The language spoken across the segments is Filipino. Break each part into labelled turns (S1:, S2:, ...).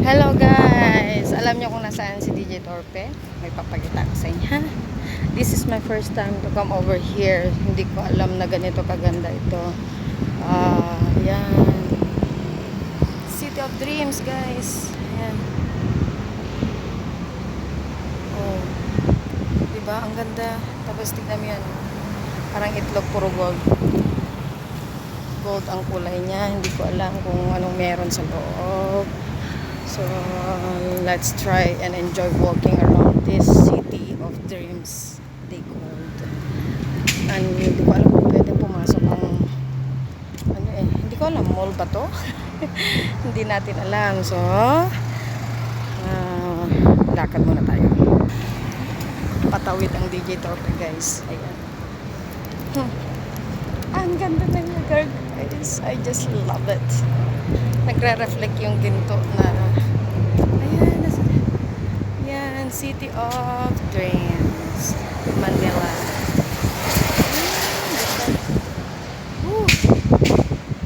S1: Hello guys! Alam niyo kung nasaan si DJ Torpe? May papakita ko sa inyo. This is my first time to come over here. Hindi ko alam na ganito kaganda ito. Yan. City of Dreams guys. Ayan. Oh. Diba? Ang ganda. Tapos tignan mo yan. Parang itlog puro gold. Gold ang kulay niya. Hindi ko alam kung anong meron sa loob. So, let's try and enjoy walking around this city of dreams, they called. And hindi ko alam kung pwede pumasok ang hindi ko alam, mall ba to? Hindi natin alam. So, lakad muna tayo. Patawid ang DJ Torpe guys. Ayan. Ang ganda ng lugar guys. I just love it. Nagre-reflect yung ginto na ayan, yan, City of Dreams, Manila.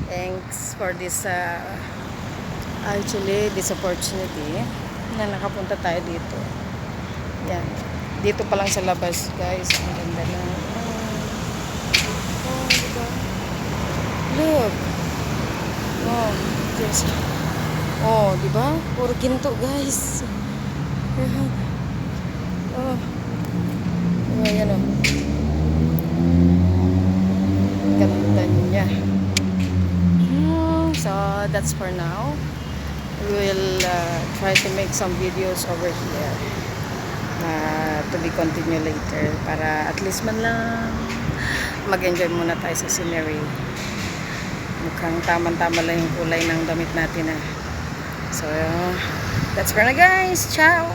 S1: Thanks for this actually this opportunity na nakapunta tayo dito. Yan, dito pa lang sa labas guys, ang ganda na. Diba? Look. Oh, yes. Oh, di ba? Puro ginto, guys. Oh. Ayan oh. Ganda niya. So, that's for now. We'll try to make some videos over here. To be continued later. Para at least man lang mag-enjoy muna tayo sa scenery. Mukhang tama-tama lang yung kulay ng damit natin. So, that's for now guys. Ciao!